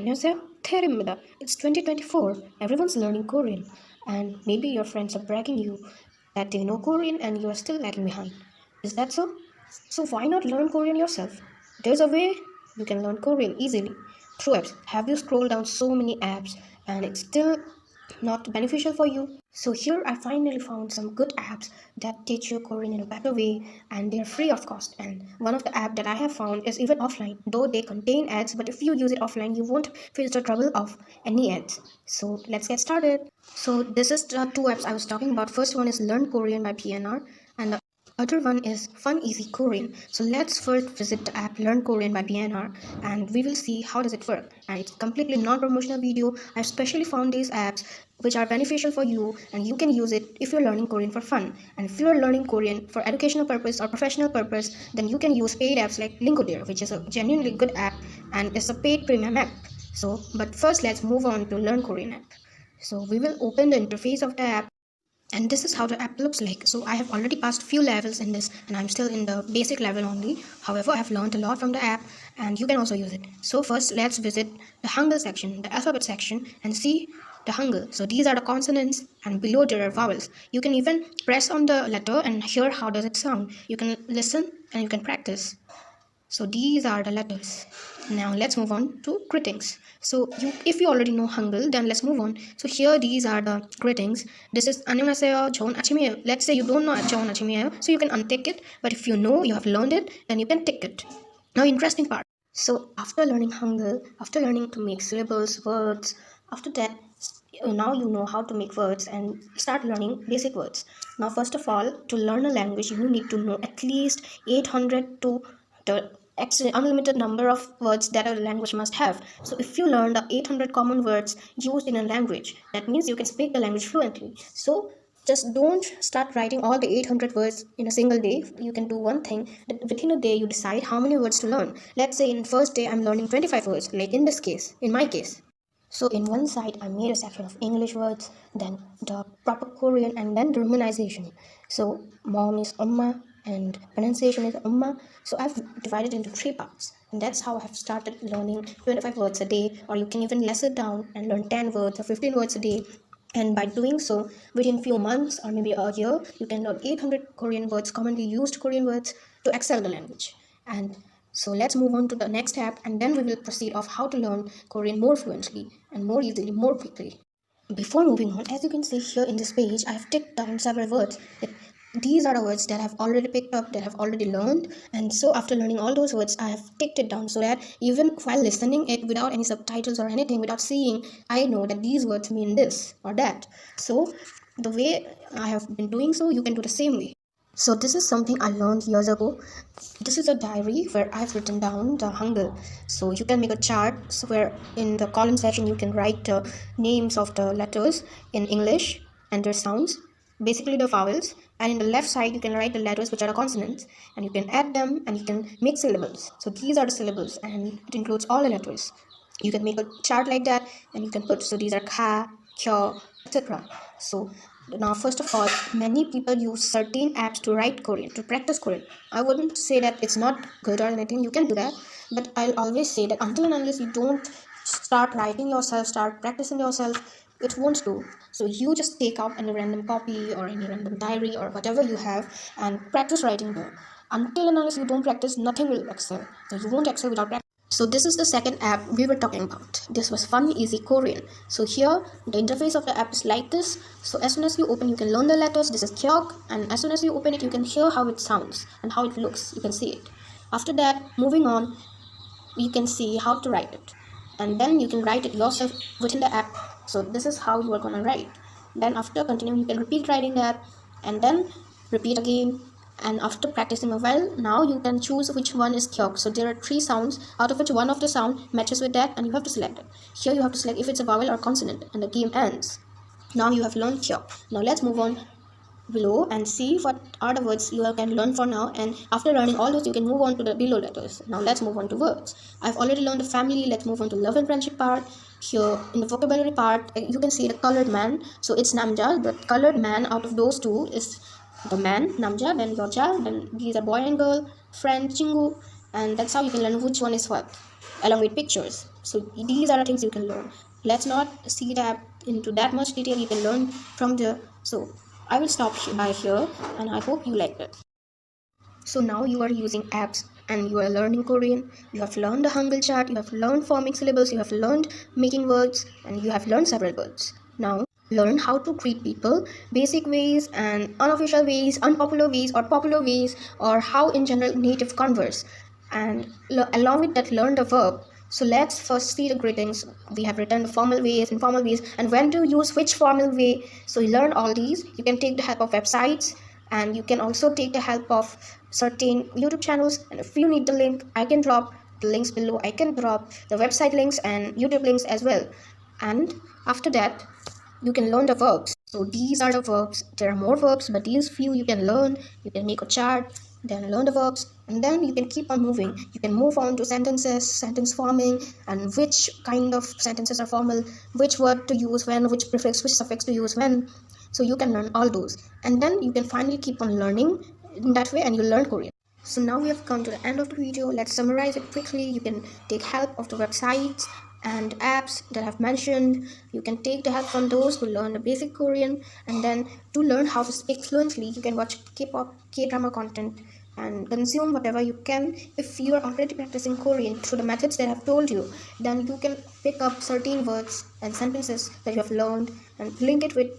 안녕하세요. 태일입니다. It's 2024. Everyone's learning Korean. And maybe your friends are bragging you that they know Korean and you are still lagging behind. Is that so? So why not learn Korean yourself? There's a way you can learn Korean easily through apps. Have you scrolled down so many apps and it's still not beneficial for you? So here I finally found some good apps that teach you Korean in a better way and they're free of cost. And one of the app that I have found is even offline, though they contain ads, but if you use it offline, you won't face the trouble of any ads. So let's get started. So this is the two apps I was talking about. First one is Learn Korean by PNR and the other one is Fun Easy Korean. So let's first visit the app Learn Korean by BNR and we will see how does it work. And it's completely non-promotional video. I specially found these apps which are beneficial for you and you can use it if you're learning Korean for fun. And if you're learning Korean for educational purpose or professional purpose, then you can use paid apps like learnkorean, which is a genuinely good app and it's a paid premium app. So, but first let's move on to Learn Korean app. So we will open the interface of the app and this is how the app looks like. So I have already passed few levels in this and I'm still in the basic level only. However, I've learned a lot from the app and you can also use it. So first let's visit the hangul section, the alphabet section, and see the hangul. So these are the consonants and below there are vowels. You can even press on the letter and hear how does it sound. You can listen and you can practice. So these are the letters. Now let's move on to greetings. So if you already know Hangul, then let's move on. So here these are the greetings. This is 안녕하세요, 좋은 아침이에요. Let's say you don't know 좋은 아침이에요, so you can untick it. But if you know, you have learned it, then you can tick it. Now interesting part. So after learning Hangul, after learning to make syllables, words, after that, now you know how to make words and start learning basic words. Now first of all, to learn a language, you need to know at least 800 to the unlimited number of words that a language must have. So if you learn the 800 common words used in a language, that means you can speak the language fluently. So just don't start writing all the 800 words in a single day. You can do one thing, that within a day you decide how many words to learn. Let's say in first day I'm learning 25 words, like in this case, in my case. So in one side, I made a section of English words, then the proper Korean, and then the romanization. So mom is Amma, and pronunciation is Amma. So I've divided into 3 parts. And that's how I have started learning 25 words a day, or you can even less it down and learn 10 words or 15 words a day. And by doing so, within few months or maybe a year, you can learn 800 Korean words, commonly used Korean words, to excel the language. And so let's move on to the next step and then we will proceed of how to learn Korean more fluently and more easily, more quickly. Before moving on, as you can see here in this page, I have ticked down several words. These are the words that I've already picked up, that I've already learned. And so after learning all those words, I have ticked it down so that even while listening it without any subtitles or anything, without seeing, I know that these words mean this or that. So the way I have been doing so, you can do the same way. So this is something I learned years ago. This is a diary where I've written down the Hangul. So you can make a chart where in the column section you can write the names of the letters in English and their sounds, basically the vowels. And in the left side you can write the letters which are the consonants and you can add them and you can make syllables. So these are the syllables and it includes all the letters. You can make a chart like that and you can put, so these are ka, kyo, etc. So now first of all, many people use certain apps to write Korean, to practice Korean. I wouldn't say that it's not good or anything, you can do that, but I'll always say that until and unless you don't start writing yourself, start practicing yourself, it won't do. So you just take out any random copy or any random diary or whatever you have and practice writing there. Until and unless you don't practice, nothing will excel. So you won't excel without practice. So this is the second app we were talking about. This was Fun Easy Korean. So here the interface of the app is like this. So as soon as you open, you can learn the letters. This is Kyok, and as soon as you open it, you can hear how it sounds and how it looks. You can see it. After that, moving on, you can see how to write it, and then you can write it yourself within the app. So this is how you are gonna write. Then after continuing, you can repeat writing that, and then repeat again. And after practicing a while, now you can choose which one is kyok. So there are 3 sounds, out of which one of the sound matches with that and you have to select it. Here you have to select if it's a vowel or consonant and the game ends. Now you have learned kyok. Now let's move on below and see what are the words you can learn for now, and after learning all those you can move on to the below letters. Now let's move on to words. I've already learned the family. Let's move on to love and friendship part. Here in the vocabulary part you can see the colored man. So it's namja. The colored man out of those 2 is the man, namja, then yoja, then these are boy and girl, friend, chingu, and that's how you can learn which one is what. along with pictures. So these are the things you can learn. Let's not see that into that much detail. You can learn from there. So I will stop by here, and I hope you liked it. So now you are using apps and you are learning Korean. You have learned the Hangul chart, you have learned forming syllables, you have learned making words, and you have learned several words. Now learn how to greet people, basic ways and unofficial ways, unpopular ways or popular ways, or how in general native converse. And along with that, learn the verb. So let's first see the greetings. We have written the formal ways, informal ways, and when to use which formal way. So you learn all these. You can take the help of websites, and you can also take the help of certain YouTube channels. And if you need the link, I can drop the links below. I can drop the website links and YouTube links as well. And after that, you can learn the verbs. So these are the verbs. There are more verbs, but these few you can learn. You can make a chart, then learn the verbs, and then you can keep on moving. You can move on to sentences, sentence forming, and which kind of sentences are formal, which word to use when, which prefix, which suffix to use when. So you can learn all those, and then you can finally keep on learning in that way, and you learn Korean. So now we have come to the end of the video. Let's summarize it quickly. You can take help of the websites and apps that I've mentioned. You can take the help from those to learn the basic Korean, and then to learn how to speak fluently, you can watch K-pop, K-drama content, and consume whatever you can. If you are already practicing Korean through the methods that I've told you, then you can pick up certain words and sentences that you have learned and link it with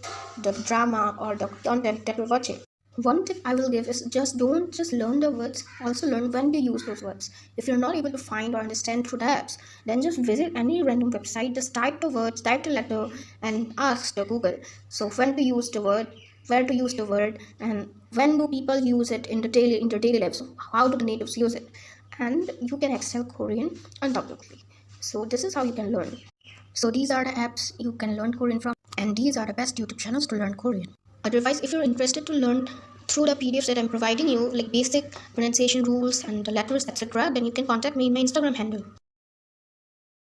the drama or the content that you're watching. One tip I will give is just don't just learn the words, also learn when to use those words. If you're not able to find or understand through the apps, then just visit any random website, just type the words, type the letter, and ask the Google. So when to use the word, where to use the word, and when do people use it in their daily lives? How do the natives use it? And you can excel Korean undoubtedly. So this is how you can learn. So these are the apps you can learn Korean from, and these are the best YouTube channels to learn Korean. Otherwise, if you're interested to learn through the PDFs that I'm providing you, like basic pronunciation rules and the letters, etc., then you can contact me in my Instagram handle.